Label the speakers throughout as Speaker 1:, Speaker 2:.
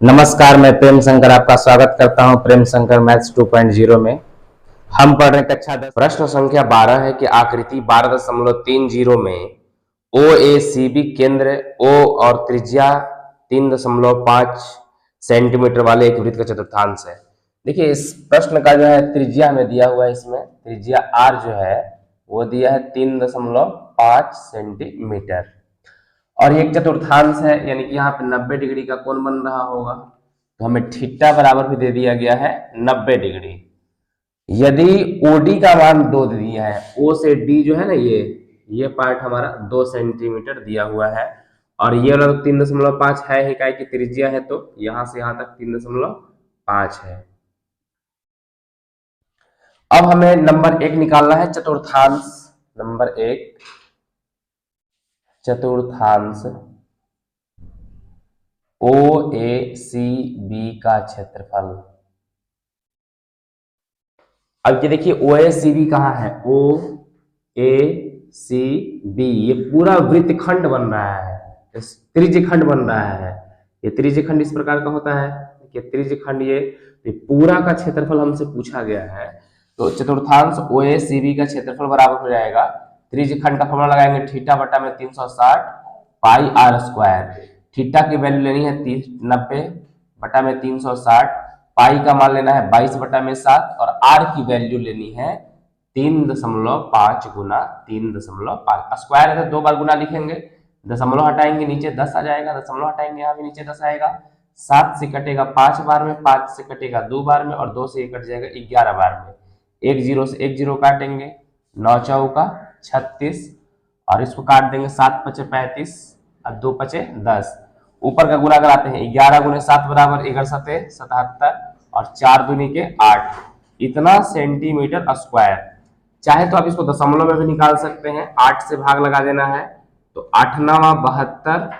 Speaker 1: नमस्कार, मैं प्रेम शंकर आपका स्वागत करता हूं प्रेम शंकर मैथ्स 2.0 में। हम पढ़ रहे कक्षा 10। प्रश्न संख्या 12 है कि आकृति 12.30 में ओ ए सी बी केंद्र O और त्रिज्या 3.5 सेंटीमीटर वाले एक वृत्त का चतुर्थांश है। देखिए इस प्रश्न का जो है त्रिज्या हमें दिया हुआ है, इसमें त्रिज्या r जो है वो दिया है 3.5 सेंटीमीटर और ये एक चतुर्थांश है, यानी कि यहाँ पे 90 डिग्री का कोण बन रहा होगा। तो हमें थीटा बराबर भी दे दिया गया है 90 डिग्री। यदि OD का मान 2 दे दिया है, O से D जो है ना, ये पार्ट हमारा 2 सेंटीमीटर दिया हुआ है और ये वाला 3.5 है ही, काय की त्रिज्या है, तो यहां से यहां तक 3.5 है। अब हमें नंबर 1 निकालना है चतुर्थांश। नंबर 1 चतुर्थांश OACB का क्षेत्रफल। अब ये देखिए OACB कहाँ है, OACB ये पूरा वृत्तखंड बन रहा है, त्रिज्यखंड बन रहा है। ये त्रिज्यखंड इस प्रकार का होता है, देखिए त्रिज्यखंड ये पूरा का क्षेत्रफल हमसे पूछा गया है। तो चतुर्थांश OACB का क्षेत्रफल बराबर हो जाएगा, त्रिज्यखंड का फॉर्मूला लगाएंगे थीटा बटा में 360 पाई r स्क्वायर। थीटा की वैल्यू लेनी है 90 बटा में 360, पाई का मान लेना है 22 बटा में 7 और r की वैल्यू लेनी है 3.5 गुना 3.5। स्क्वायर है तो 2 बार गुना लिखेंगे, दशमलव हटाएंगे नीचे 10 आ जाएगा, दशमलव हटाएंगे यहाँ भी नीचे 10 आएगा। 7 से कटेगा 5 बार में, 5 से कटेगा 2 बार में और 2 से कट जाएगा 11 बार में। 1 0 से 1 0 काटेंगे, 9 चौका 36 और इसको काट देंगे 7 पचे 35 और 2 पचे 10। ऊपर का गुना कराते हैं, 11 गुने 7 बराबर 11 सते 77 और 4 दूनी के 8, इतना सेंटीमीटर स्क्वायर। चाहे तो आप इसको दशमलव में भी निकाल सकते हैं, 8 से भाग लगा देना है तो 8 9 72,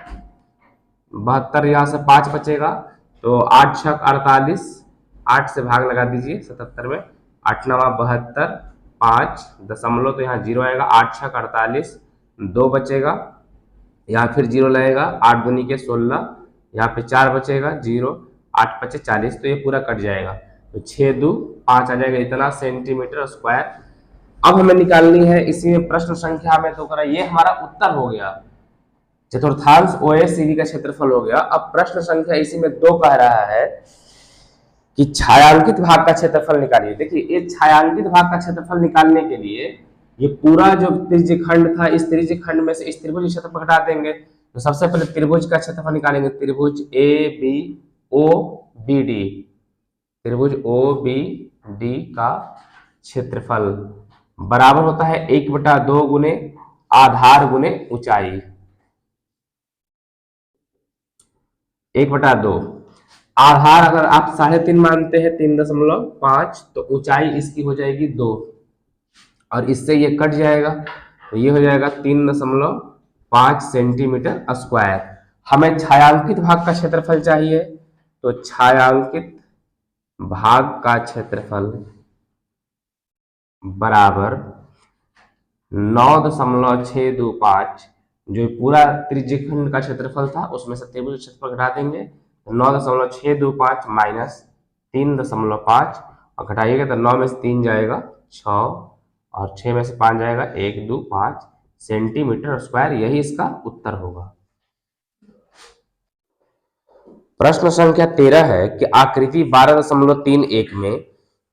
Speaker 1: 72 यहाँ से 5 बचेगा तो 8 6 48, 8 से भाग लगा दीजिए 77 में, 8 9 72, 5 दशमलव तो यहाँ 0 आएगा, 8 6 48, 2 बचेगा, यहाँ फिर 0 लगेगा, 8 दूनी के 16, यहाँ पे 4 बचेगा 0, 8 पचे 40, तो ये पूरा कट जाएगा तो 6 2 5 आ जाएगा, इतना सेंटीमीटर स्क्वायर। अब हमें निकालनी है इसी में प्रश्न संख्या में 2 करा, ये हमारा उत्तर हो गया, चतुर्थांश OACB का क्षेत्रफल हो गया। अब प्रश्न संख्या इसी में 2 कह रहा है कि छायांकित भाग का क्षेत्रफल निकालिए। देखिए ये छायांकित भाग का क्षेत्रफल निकालने के लिए ये पूरा जो त्रिज्यखंड था, इस त्रिज्यखंड में से इस त्रिभुज का क्षेत्रफल घटा देंगे। तो सबसे पहले त्रिभुज का क्षेत्रफल निकालेंगे, त्रिभुज ABOBD, त्रिभुज OBD का क्षेत्रफल बराबर होता है 1/2 गुने आधार गुने ऊंचाई, 1/2। आधार अगर आप 3.5 मानते हैं 3.5, तो ऊंचाई इसकी हो जाएगी 2 और इससे ये कट जाएगा तो ये हो जाएगा 3.5 सेंटीमीटर स्क्वायर। हमें छायांकित भाग का क्षेत्रफल चाहिए, तो छायांकित भाग का क्षेत्रफल बराबर 9.625, जो पूरा त्रिज्यखंड का क्षेत्रफल था उसमें से त्रिभुज क्षेत्रफल घटा देंगे, 9.625 माइनस 3.5 और घटाइएगा तो 9 में से 3 जाएगा 6 और 6 में से 5 जाएगा 1 2 5 सेंटीमीटर स्क्वायर, यही इसका उत्तर होगा। प्रश्न संख्या 13 है कि आकृति 12.31 में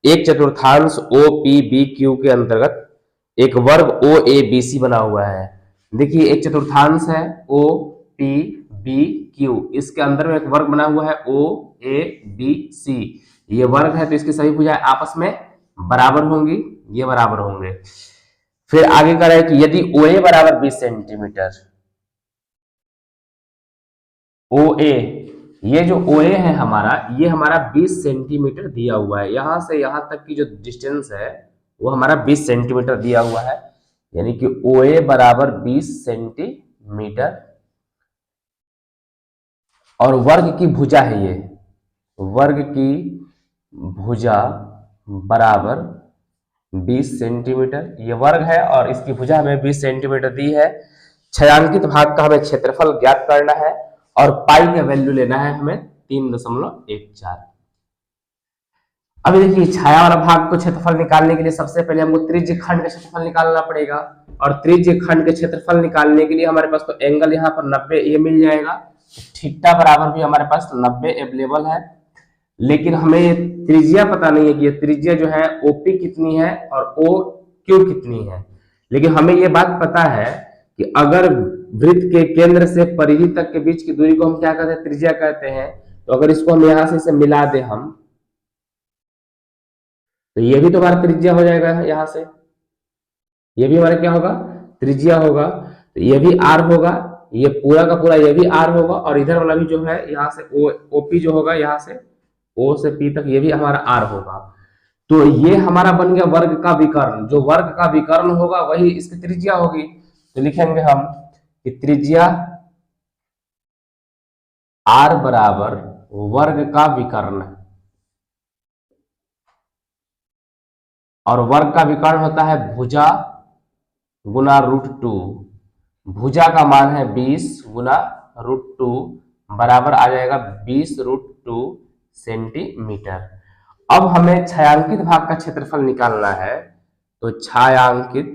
Speaker 1: एक चतुर्थांश OPBQ के अंतर्गत एक वर्ग OABC बना हुआ है। देखिए एक चतुर्थांश है OPBQ, इसके अंदर में एक वर्ग बना हुआ है OABC, ये वर्ग है तो इसकी सभी भुजाएं आपस में बराबर होंगी, ये बराबर होंगे। फिर आगे कह रहा है कि यदि OA बराबर 20 सेंटीमीटर, OA ये जो OA है हमारा, ये हमारा 20 सेंटीमीटर दिया हुआ है, यहां से यहां तक की जो डिस्टेंस है वो हमारा 20 सेंटीमीटर दिया हुआ है, यानी कि OA बराबर 20 सेंटीमीटर और वर्ग की भुजा है, ये वर्ग की भुजा बराबर 20 सेंटीमीटर, ये वर्ग है और इसकी भुजा हमें 20 सेंटीमीटर दी है। छायांकित भाग का हमें क्षेत्रफल ज्ञात करना है और पाई का वैल्यू लेना है हमें 3.14। अभी देखिए छाया वाला भाग को क्षेत्रफल निकालने के लिए सबसे पहले हमको त्रिज्य खंड का क्षेत्रफल निकालना पड़ेगा, और त्रिज्य खंड के क्षेत्रफल निकालने के लिए हमारे पास तो एंगल यहाँ पर 90 ये मिल जाएगा, थीटा बराबर भी हमारे पास 90 अवेलेबल है। लेकिन हमें ये त्रिज्या पता नहीं है कि ये त्रिज्या जो है ओपी कितनी है और ओ क्यू कितनी है। लेकिन हमें ये बात पता है कि अगर वृत्त के केंद्र से परिधि तक के बीच की दूरी को हम क्या कहते हैं, त्रिज्या कहते हैं। तो अगर इसको हम यहां से इसे मिला दे हम, तो ये भी तो हमारा त्रिज्या हो जाएगा यहां से, ये भी हमारा क्या होगा, त्रिज्या होगा। तो ये भी आर होगा, ये पूरा का पूरा ये भी आर होगा, और इधर वाला भी जो है यहाँ से ओपी जो होगा, यहाँ से ओ से पी तक ये भी हमारा आर होगा। तो ये हमारा बन गया वर्ग का विकर्ण, जो वर्ग का विकर्ण होगा वही इसकी त्रिज्या होगी। तो लिखेंगे हम कि त्रिज्या आर बराबर वर्ग का विकर्ण, और वर्ग का विकर्ण होता है भुजा गुना √2। भुजा का मान है 20 गुना √2 बराबर आ जाएगा 20√2 सेंटीमीटर। अब हमें छायांकित भाग का क्षेत्रफल निकालना है। तो छायांकित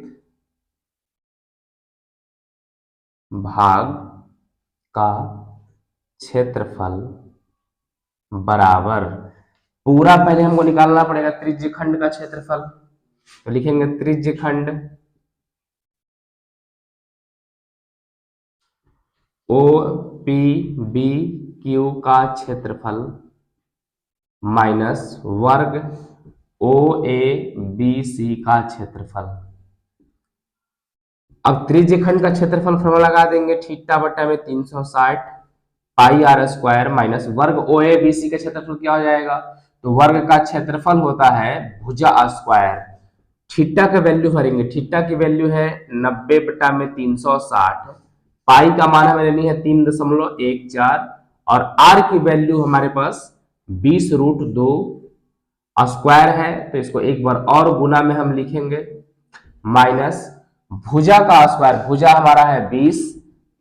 Speaker 1: भाग का क्षेत्रफल बराबर, पूरा पहले हमको निकालना पड़ेगा त्रिज्य खंड का क्षेत्रफल। तो लिखेंगे त्रिज्य खंड ओ पी बी क्यू का क्षेत्रफल माइनस वर्ग ओ ए बी सी का क्षेत्रफल। अब त्रिज्य खंड का क्षेत्रफल फॉर्मूला लगा देंगे, थीटा बटा में 360 पाई आर स्क्वायर माइनस वर्ग ओ ए बी सी का क्षेत्रफल क्या हो जाएगा। तो वर्ग का क्षेत्रफल होता है भुजा स्क्वायर, थीटा का वैल्यू भरेंगे, थीटा की वैल्यू है 90 बटा में 360, पाई का मान हमें लेनी है 3.14, और आर की वैल्यू हमारे पास 20√2 स्क्वायर है। तो इसको एक बार और गुना में हम लिखेंगे, माइनस भुजा का स्क्वायर, भुजा हमारा है 20,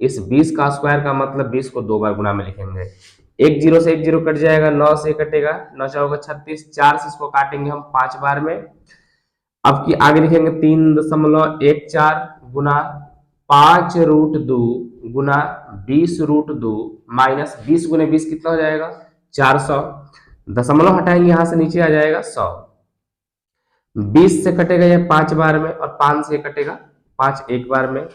Speaker 1: इस 20 का स्क्वायर का मतलब 20 को 2 बार गुना में लिखेंगे। एक जीरो से एक जीरो कट जाएगा, 9 से कटेगा, 9 4 होगा 36, 4 से इसको काटेंगे हम 5 बार में। अब की आगे लिखेंगे 3.14 गुना 5√2 गुना 20√2 माइनस 20 गुने 20 कितना हो जाएगा 400, दशमलव हटाएंगे यहां से नीचे आ जाएगा 100। 20 से कटेगा ये 5 बार में, और 5 से कटेगा 5 एक बार में।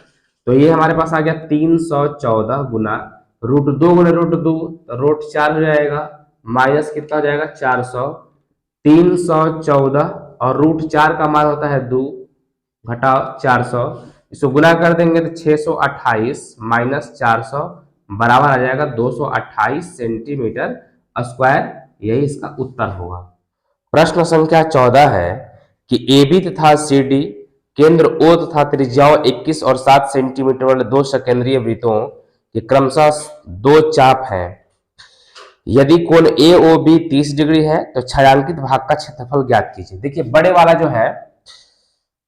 Speaker 1: तो ये हमारे पास आ गया 314 गुना √2 गुना √2 तो √4 हो जाएगा, माइनस कितना हो जाएगा 400। 314 और √4 का मान होता है 2, घटाओ 400, इसको गुना कर देंगे तो 628 माइनस 400 बराबर आ जाएगा 228 सेंटीमीटर स्क्वायर। यही इसका उत्तर होगा। प्रश्न संख्या 14 है कि AB तथा CD केंद्र O तथा त्रिज्याओं 21 और 7 सेंटीमीटर वाले दो सकेंद्रीय वृत्तों के क्रमशः दो चाप हैं। यदि कोण AOB 30 डिग्री है तो छायांकित भाग का क्षेत्रफल ज्ञात कीजिए। देखिए बड़े वाला जो है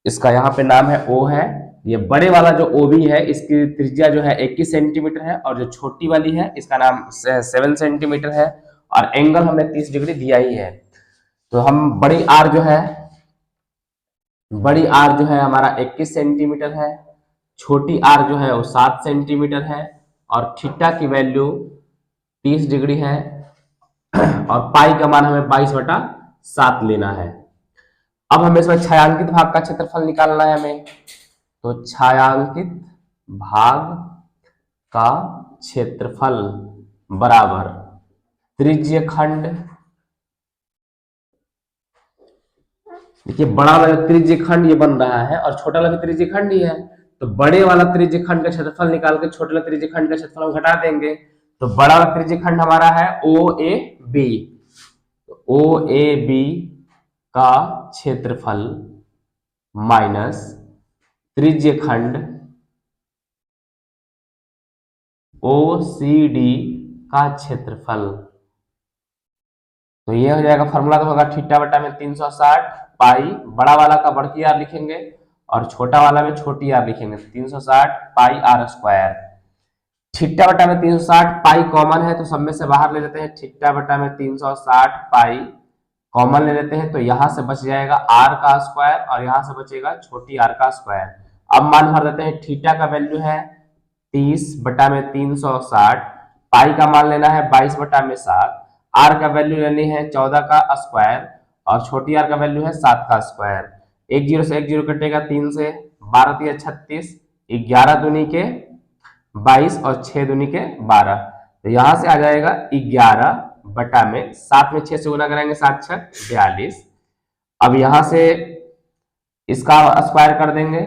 Speaker 1: इसका यहाँ पे नाम है O है, ये बड़े वाला जो OB है इसकी त्रिज्या जो है 21 सेंटीमीटर है, और जो छोटी वाली है इसका नाम 7 सेंटीमीटर है, और एंगल हमें 30 डिग्री दिया ही है। तो हम बड़ी आर जो है हमारा 21 सेंटीमीटर है, छोटी आर जो है वो 7 सेंटीमीटर है, और थीटा की वैल्यू 30 डिग्री है, और पाई का मान हमें 22/7 लेना है। अब हमें इसमें छायांकित भाग का क्षेत्रफल निकालना है हमें। तो छायांकित भाग का क्षेत्रफल बराबर त्रिज्य खंड, देखिए बड़ा वाला त्रिज्य खंड ये बन रहा है और छोटा वाला भी त्रिज्य खंड ही है। तो बड़े वाला त्रिज्य खंड का क्षेत्रफल निकाल के छोटे वाला त्रिज्य खंड का क्षेत्रफल हम घटा देंगे। तो बड़ा वाला त्रिज्य खंड हमारा है OAB, तो OAB का क्षेत्रफल माइनस त्रिज्य खंड OCD का क्षेत्रफल। तो ये हो जाएगा फॉर्मूला तो होगा थीटा बटा में 360 पाई, बड़ा वाला का बड़की आर लिखेंगे और छोटा वाला में छोटी आर लिखेंगे, 360 पाई आर स्क्वायर। थीटा बटा में 360, पाई कॉमन है तो सब में से बाहर ले लेते हैं। थीटा बटा में 360 पाई कॉमन ले लेते हैं, तो यहां से बच जाएगा आर का स्क्वायर और यहां से बचेगा छोटी आर का स्क्वायर। अब मान भर देते हैं, थीटा का वैल्यू है 30 बटा में 360, पाई का मान लेना है 22 बटा में 7, आर का वैल्यू लेनी है 14 का स्क्वायर और छोटी आर का वैल्यू है 7 का स्क्वायर। एक जीरो से एक जीरो कटेगा, 3 से 12 तिया 36, 11 दूनी के 22 और 6 दूनी के 12, तो यहां से आ जाएगा 11 बटा में 7 में 6 से गुना करेंगे 7 छक 42। अब यहां से इसका स्क्वायर कर देंगे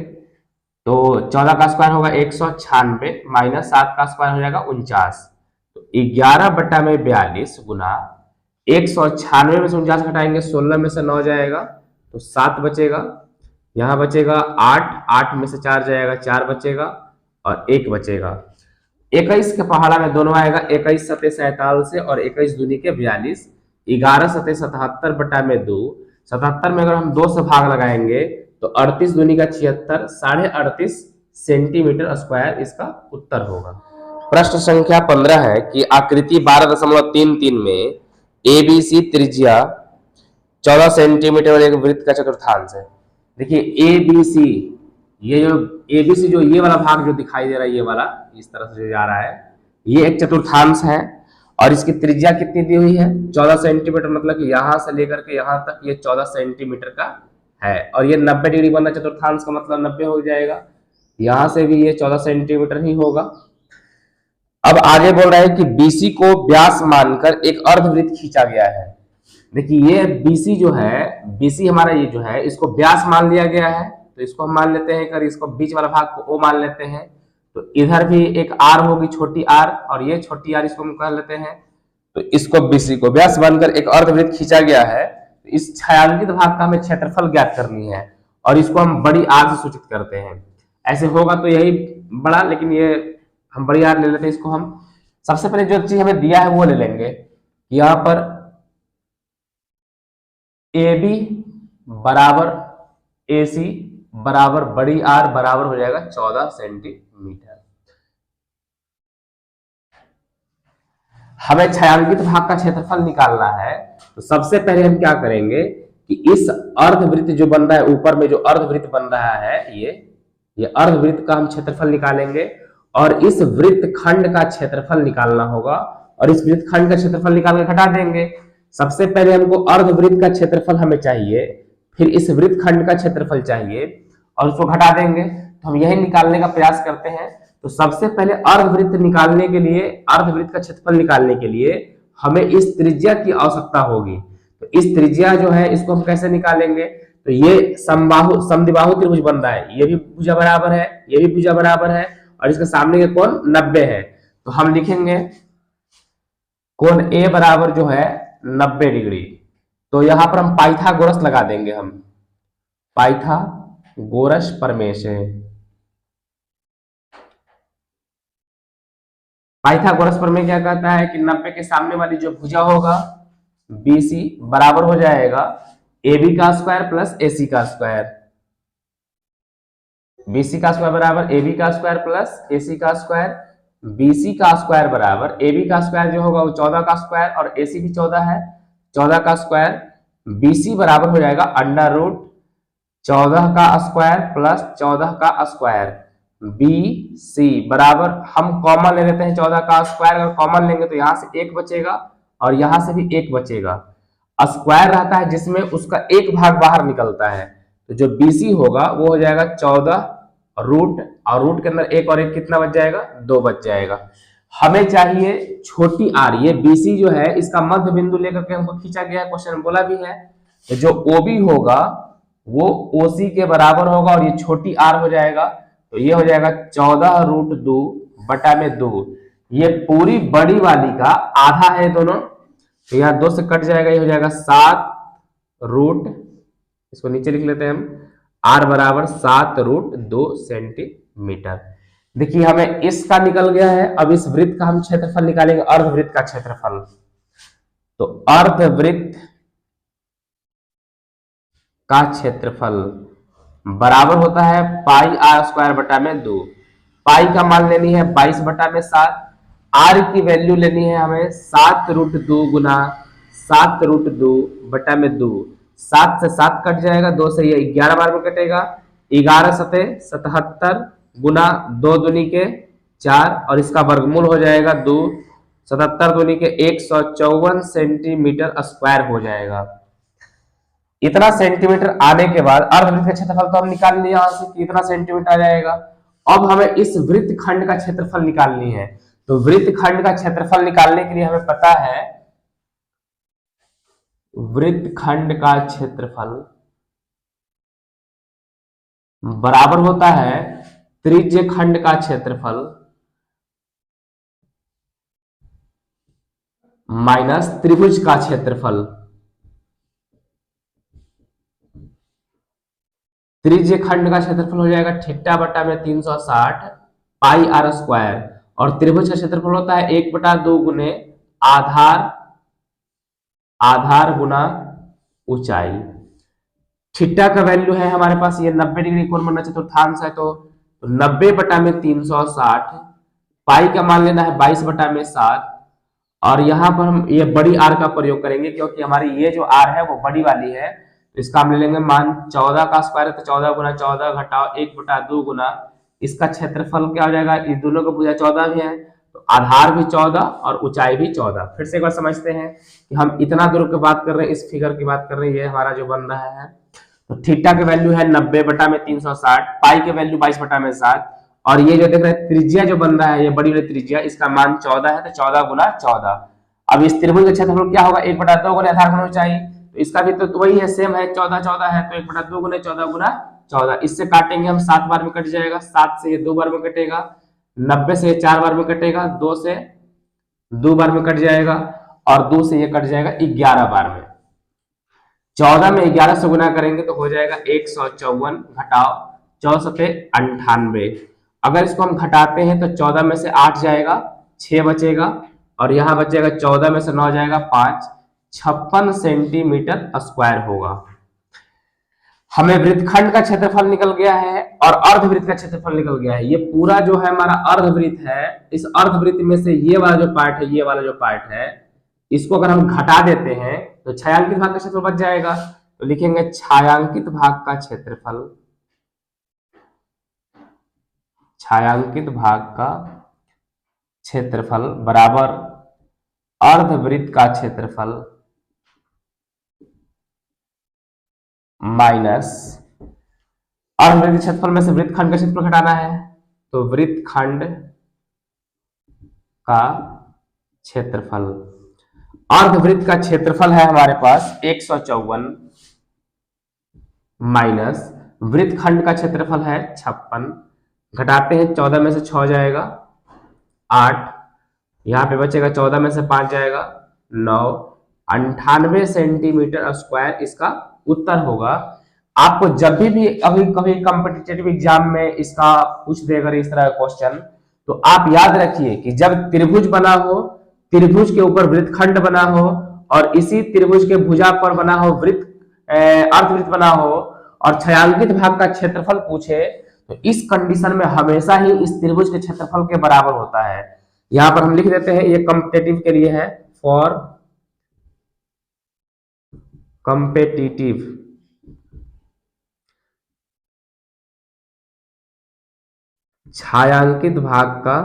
Speaker 1: तो 14 का स्क्वायर होगा 196 माइनस 7 का स्क्वायर हो जाएगा 49, तो 11 बटा में 42 गुना 196 में से 49 घटाएंगे 16 में से 9 जाएगा तो 7 बचेगा, यहां बचेगा 8, 8 में से 4 जाएगा 4 बचेगा और 1 बचेगा। 21 के पहाड़ा में दोनों आएगा, 21 सते 47 से और 21 दूनी के 42, 11 सते 77 बटा में 2, 77 में अगर हम 2 से भाग लगाएंगे तो 38 दूनी का 76, 38.5 सेंटीमीटर स्क्वायर इसका उत्तर होगा। प्रश्न संख्या 15 है कि आकृति 12.33 में एबीसी त्रिज्या 14 सेंटीमीटर और एक वृत्त का चतुर्थांश है। देखिए एबीसी, ये जो एबीसी जो ये वाला भाग जो दिखाई दे रहा है, ये वाला इस तरह से जो जा रहा है, ये एक चतुर्थांश है और इसकी त्रिज्या कितनी दी हुई है 14 सेंटीमीटर, मतलब कि यहां से लेकर के यहां तक ये 14 सेंटीमीटर का है और ये 90 डिग्री बना चतुर्थांश का मतलब 90 हो जाएगा, यहां से भी ये 14 सेंटीमीटर ही होगा। अब आगे बोल रहा है कि बीसी को व्यास मानकर एक अर्धवृत्त खींचा गया है। देखिए ये बीसी जो है, बीसी हमारा ये जो है इसको व्यास मान लिया गया है, तो इसको हम मान लेते हैं, कर इसको बीच वाला भाग को ओ मान लेते हैं, तो इधर भी एक आर होगी छोटी आर और ये छोटी आर इसको हम कर लेते हैं, तो इसको बीसी को व्यास मानकर एक अर्धवृत्त खींचा गया है। तो इस छायांकित भाग का हमें क्षेत्रफल ज्ञात करनी है और इसको हम बड़ी आर से सूचित करते हैं। ऐसे होगा तो यही बड़ा, लेकिन ये हम बड़ी आर ले लेते हैं। इसको हम सबसे पहले जो चीज हमें दिया है वो ले लेंगे, यहां पर ए बी बराबर ए सी बराबर बड़ी आर बराबर हो जाएगा 14 सेंटीमीटर। हमें छायांकित भाग का क्षेत्रफल निकालना है, तो सबसे पहले हम क्या करेंगे कि इस अर्धवृत्त जो बन रहा है, ऊपर में जो अर्धवृत्त बन रहा है ये अर्धवृत्त का हम क्षेत्रफल निकालेंगे और इस वृत्त खंड का क्षेत्रफल निकालना होगा और इस वृत्त खंड का क्षेत्रफल निकाल के घटा देंगे। सबसे पहले हमको अर्धवृत्त का क्षेत्रफल हमें चाहिए, फिर इस वृत्त खंड का क्षेत्रफल चाहिए और उसको घटा देंगे, तो हम यही निकालने का प्रयास करते हैं। तो सबसे पहले अर्धवृत्त निकालने के लिए, अर्धवृत्त का क्षेत्रफल निकालने के लिए हमें इस त्रिज्या की आवश्यकता होगी। तो इस त्रिज्या जो है इसको हम कैसे निकालेंगे, तो ये समद्विबाहु त्रिभुज बन रहा है, ये भी भुजा बराबर है, ये भी भुजा बराबर है और इसके सामने के कोण 90 है, तो हम लिखेंगे कोण ए बराबर जो है 90 डिग्री। तो यहां पर हम पाइथागोरस लगा देंगे, हम पाइथागोरस प्रमेय से। पाइथागोरस प्रमेय क्या कहता है कि 90 के सामने वाली जो भुजा होगा BC बराबर हो जाएगा AB का स्क्वायर प्लस AC का स्क्वायर। BC का स्क्वायर बराबर AB का स्क्वायर प्लस AC का स्क्वायर। BC का स्क्वायर बराबर AB का स्क्वायर जो होगा वो 14 का स्क्वायर और AC भी 14 है, 14 का स्क्वायर। BC बराबर हो जाएगा अंडर रूट 14 का स्क्वायर प्लस 14 का स्क्वायर। BC बराबर हम कॉमन ले लेते हैं 14 का स्क्वायर, अगर कॉमन लेंगे तो यहां से 1 बचेगा और यहां से भी 1 बचेगा। स्क्वायर रहता है जिसमें उसका एक भाग बाहर निकलता है, तो जो BC होगा वो हो जाएगा 14 रूट और रूट के अंदर 1 और 1 कितना बच जाएगा, 2 बच जाएगा। हमें चाहिए छोटी आर, ये BC जो है इसका मध्य बिंदु लेकर के हमको खींचा गया है, क्वेश्चन बोला भी है। तो जो OB होगा वो OC के बराबर होगा और ये छोटी आर हो जाएगा, तो ये हो जाएगा 14 रूट 2 बटा में 2। ये पूरी बड़ी वाली का आधा है दोनों, तो यहाँ 2 से कट जाएगा, ये हो जाएगा 7 रूट, इसको नीचे लिख लेते हैं हम, आर बराबर 7 रूट 2 सेंटीमीटर। देखिए हमें इसका निकल गया है, अब इस वृत्त का हम क्षेत्रफल निकालेंगे, अर्धवृत्त का क्षेत्रफल। तो अर्धवृत्त का क्षेत्रफल बराबर होता है पाई आर स्क्वायर बटा में 2। पाई का मान लेनी है 22/7। आर की वैल्यू लेनी है हमें 7√2 गुना 7√2/2। 7 से 7 कट जाएगा, 2 से ये 11 बार में कटेगा। 11 सते 77 गुना 2 दूनी के 4 और इसका वर्गमूल हो जाएगा 2। 77 दूनी के 154 सेंटीमीटर स्क्वायर हो जाएगा। इतना सेंटीमीटर आने के बाद अर्धवृत्त का क्षेत्रफल तो हम निकाल लिया यहां से कि इतना सेंटीमीटर आ जाएगा। अब हमें इस वृत्त खंड का क्षेत्रफल निकालनी है। तो वृत्त खंड का क्षेत्रफल निकालने के लिए हमें पता है वृत्त खंड का क्षेत्रफल बराबर होता है त्रिज्य खंड का क्षेत्रफल माइनस त्रिभुज का क्षेत्रफल। त्रिज्य खंड का क्षेत्रफल हो जाएगा θ/360 पाई r स्क्वायर और त्रिभुज का क्षेत्रफल होता है 1/2 गुने आधार गुना ऊंचाई। थीटा का वैल्यू है हमारे पास ये 90 डिग्री कोण बनना चतुर्थांश है, तो 90/360 पाई का मान लेना है 22/7 और यहाँ पर हम ये बड़ी आर का प्रयोग करेंगे क्योंकि हमारी ये जो आर है वो बड़ी वाली है। तो इसका हम ले लेंगे मान 14 का स्क्वायर है तो 14 गुना 14 घटाओ 1/2 गुना इसका क्षेत्रफल क्या हो जाएगा, इस दोनों को भुजा 14 भी है तो आधार भी 14 और ऊंचाई भी 14। फिर से एक बार समझते हैं कि हम इतना दूर की बात कर रहे हैं, इस फिगर की बात कर रहे हैं, ये हमारा जो बन रहा है। तो थीटा की वैल्यू है 90/360, पाई की वैल्यू 22/7 और ये जो देख रहे हैं त्रिज्या जो बन रहा है ये बड़ी वाली त्रिज्या, इसका मान 14 है तो 14 गुना 14। अब इस त्रिभुज का क्षेत्रफल क्या होगा 1/2 गुना आधार गुना ऊंचाई, तो इसका भी तो वही है सेम है 14 है तो 1/2 गुना 14 गुना 14। इससे काटेंगे हम 7 बार में कट जाएगा, 7 से ये 2 बार में कटेगा, 90 से ये 4 बार में कटेगा, 2 से 2 बार में कट जाएगा और 2 से ये कट जाएगा 11 बार में। 14 में 11 से गुना करेंगे तो हो जाएगा 154 घटाओ 14 पे 98। अगर इसको हम घटाते हैं तो 14 में से 8 जाएगा 6 बचेगा और यहाँ बचेगा 14 में से 9 जाएगा 5, 56 सेंटीमीटर स्क्वायर होगा। हमें वृत्तखंड का क्षेत्रफल निकल गया है और अर्धवृत्त का क्षेत्रफल निकल गया है। ये पूरा जो है हमारा अर्धवृत्त है, इस अर्धवृत्त में से ये वाला जो पार्ट है, ये वाला जो पार्ट है, इसको अगर हम घटा देते हैं तो छायांकित भाग का क्षेत्रफल बच जाएगा। तो लिखेंगे छायांकित भाग का क्षेत्रफल, छायांकित भाग का क्षेत्रफल बराबर अर्धवृत्त का क्षेत्रफल माइनस अर्धवृत्त क्षेत्रफल में से वृत्तखंड का क्षेत्रफल घटाना है तो वृत्तखंड का क्षेत्रफल। अर्धवृत्त का क्षेत्रफल है हमारे पास 154 माइनस वृत्तखंड का क्षेत्रफल है 56, घटाते हैं 14 में से 6 जाएगा 8, यहाँ पे बचेगा 14 में से 5 जाएगा 9, 98 सेंटीमीटर स्क्वायर इसका उत्तर होगा। आपको जब भी कभी कभी कॉम्पिटिटिव एग्जाम में इसका पूछ देगा इस तरह का क्वेश्चन, तो आप याद रखिए कि जब त्रिभुज बना हो, त्रिभुज के ऊपर वृत्तखंड बना हो और इसी त्रिभुज के भुजा पर बना हो अर्धवृत्त बना हो और छायांकित भाग का क्षेत्रफल पूछे तो इस कंडीशन में हमेशा ही इस त्रिभुज के क्षेत्रफल के बराबर होता है। यहां पर हम लिख देते हैं, ये कॉम्पिटिटिव के लिए है, फॉर कॉम्पिटिटिव छायांकित भाग का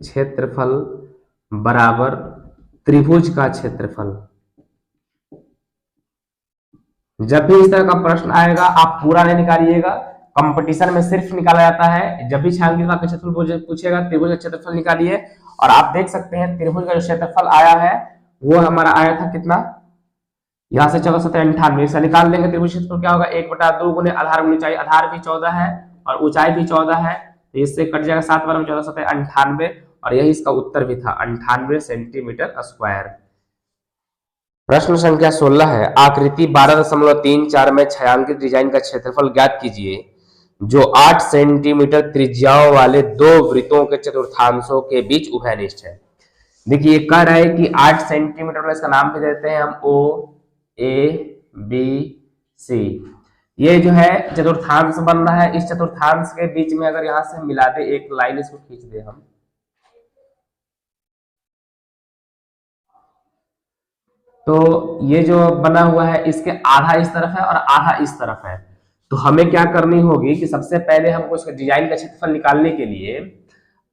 Speaker 1: क्षेत्रफल बराबर त्रिभुज का क्षेत्रफल। जब भी इस तरह का प्रश्न आएगा आप पूरा नहीं निकालिएगा, कंपटीशन में सिर्फ निकाला जाता है। जब भी छायांकित भाग का क्षेत्रफल पूछेगा त्रिभुज का क्षेत्रफल निकालिए। और आप देख सकते हैं त्रिभुज का जो क्षेत्रफल आया है वो हमारा आया था कितना, यहां से 14 7 98 से निकाल देंगे। त्रिभुज क्षेत्रफल क्या होगा 1/2 गुने आधार गुने ऊंचाई, आधार भी 14 है और ऊंचाई भी 14 है तो इससे कट जाएगा 7 बार में 14 7 98 और यही इसका उत्तर भी था 98 सेंटीमीटर स्क्वायर। प्रश्न संख्या 16 है, आकृति 12.34 में छायांकित डिजाइन का क्षेत्रफल ज्ञात कीजिए जो 8 सेंटीमीटर त्रिज्याओं वाले दो वृत्तों के चतुर्थांशों के बीच उभयनिष्ठ है। देखिए ये कह रहा है कि 8 सेंटीमीटर, इसका नाम भी देते हैं हम O A B C। ये जो है चतुर्थांश बन रहा है, इस चतुर्थांश के बीच में अगर यहां से हम मिला दे एक लाइन, इसको खींच दे हम, तो ये जो बना हुआ है इसके आधा इस तरफ है और आधा इस तरफ है। तो हमें क्या करनी होगी कि सबसे पहले हमको इसका डिजाइन का क्षेत्रफल निकालने के लिए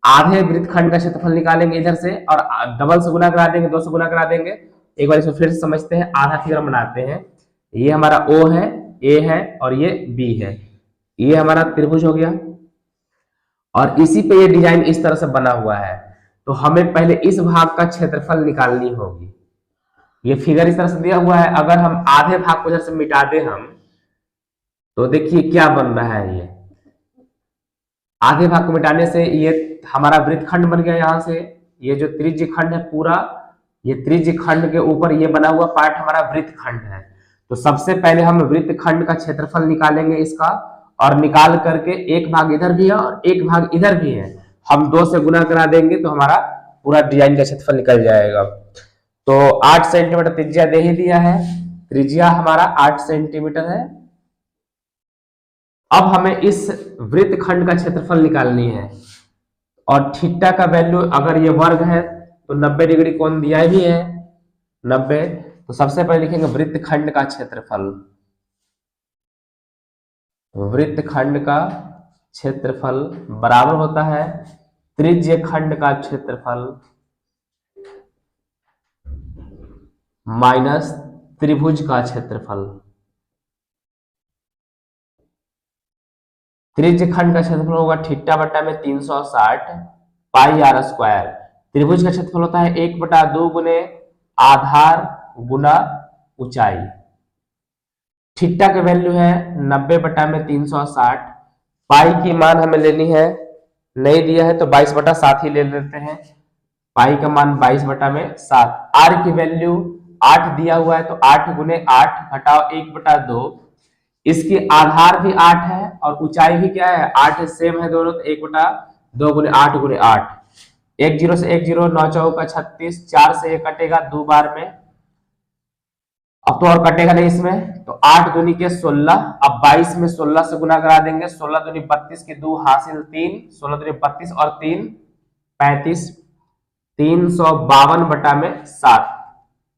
Speaker 1: आधे वृत्तखंड का क्षेत्रफल निकालेंगे इधर से, और डबल से गुना करा देंगे, 2 से गुना करा देंगे। एक बार इसको फिर से समझते हैं, आधा फिगर बनाते हैं। ये हमारा O है, A है और ये B है, ये हमारा त्रिभुज हो गया और इसी पे ये डिजाइन इस तरह से बना हुआ है। तो हमें पहले इस भाग का क्षेत्रफल निकालनी होगी। ये फिगर इस तरह से दिया हुआ है, अगर हम आधे भाग को इधर से मिटा दें हम, तो देखिए क्या बन रहा है। ये आधे भाग को मिटाने से ये हमारा वृत्तखंड बन गया। यहां से ये जो त्रिज्य खंड है पूरा, ये त्रिज्य खंड के ऊपर ये बना हुआ पार्ट हमारा वृत्तखंड है। तो सबसे पहले हम वृत्तखंड का क्षेत्रफल निकालेंगे इसका, और निकाल करके एक भाग इधर भी है और एक भाग इधर भी है, हम 2 से गुना करा देंगे तो हमारा पूरा डिजाइन का क्षेत्रफल निकल जाएगा। तो 8 सेंटीमीटर त्रिज्या दे ही दिया है, त्रिज्या हमारा 8 सेंटीमीटर है। अब हमें इस वृत्तखंड का क्षेत्रफल निकालनी है, और थीटा का वैल्यू अगर ये वर्ग है तो 90 डिग्री कोण दिया भी है 90। तो सबसे पहले लिखेंगे वृत्तखंड का क्षेत्रफल। वृत्तखंड का क्षेत्रफल बराबर होता है त्रिज्य खंड का क्षेत्रफल माइनस त्रिभुज का क्षेत्रफल। त्रिज्य खंड का क्षेत्रफल होगा थीटा बटा में 360 पाई आर स्क्वायर। त्रिभुज का क्षेत्रफल होता है 1/2 गुने आधार गुना ऊंचाई। थीटा का वैल्यू है 90 बटा में 360। पाई की मान हमें लेनी है, नहीं दिया है तो 22/7 ही ले लेते हैं। पाई का मान 22 में 7। आर की वैल्यू 8 दिया हुआ है तो 8 गुने 8 घटाओ 1/2। इसकी आधार भी 8 है और ऊंचाई भी क्या है 8 है, सेम है दोनों, तो 1/2 गुने 8 गुने 8। 1 0 से 1 0, 9 चौका 36, 4 से ये कटेगा 2 बार में, अब तो और कटेगा नहीं इसमें, तो 8 दूनी के 16। अब 22 में 16 से गुना करा देंगे, 16 दूनी 32 के 2 हासिल 3, 16 दूनी 32 और 3 35, 352 बटा में 7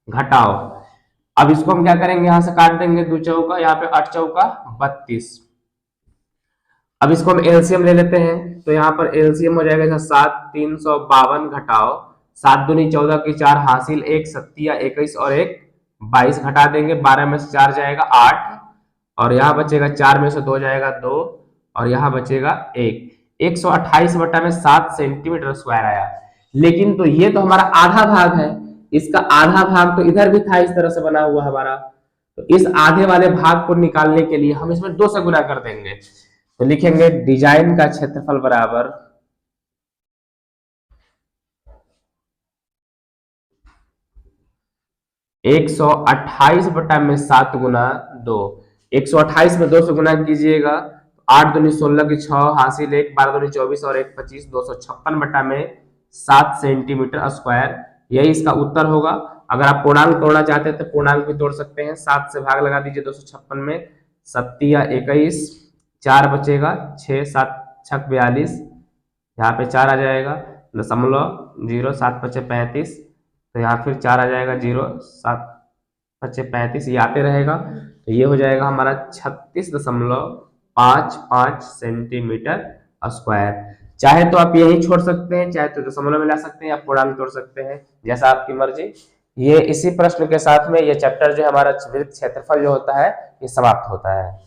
Speaker 1: घटाओ। अब इसको हम क्या करेंगे, यहां से काट देंगे 2 चौका, यहाँ पे 8 चौका 32। अब इसको हम एलसीएम ले लेते हैं, तो यहाँ पर एलसीएम हो जाएगा 7 352 घटाओ 7 दूनी 14 की 4 हासिल 1 7 21 और 1 22 घटा देंगे, 12 में से 4 जाएगा 8 और यहाँ बचेगा 4 में से 2 जाएगा 2 और यहाँ बचेगा 1। 128 बटा में 7 सेंटीमीटर स्क्वायर आया। लेकिन तो ये तो हमारा आधा भाग है, इसका आधा भाग तो इधर भी था, इस तरह से बना हुआ हमारा। तो इस आधे वाले भाग को निकालने के लिए हम इसमें 2 से गुना कर देंगे, तो लिखेंगे डिजाइन का क्षेत्रफल बराबर 128 बटा में 7 गुना 2। 128 में 2 से गुना कीजिएगा, 8 दूनी 16 की 6 हासिल 1, 12 दूनी 24 और 1 25, 256 बटा में 7 सेंटीमीटर स्क्वायर। यही इसका उत्तर होगा। अगर आप पूर्णांक तोड़ना चाहते हैं तो पूर्णांक भी तोड़ सकते हैं। 7 से भाग लगा दीजिए 256 में, 7 या 21, 4 बचेगा, 6 7 6 42, यहाँ पे 4 आ जाएगा, 0.07 बचे 35, तो यहाँ फिर 4 आ जाएगा, 0.7 बचे 35, ये आते रहेगा। तो ये हो जाएगा हमारा 36.55 सेंटीमीटर स्क्वायर। चाहे तो आप यही छोड़ सकते हैं, चाहे तो दशमलव में ला सकते हैं, या पूर्णांक तोड़ सकते हैं, जैसा आपकी मर्जी। ये इसी प्रश्न के साथ में ये चैप्टर जो है हमारा वृत्त क्षेत्रफल जो होता है ये समाप्त होता है।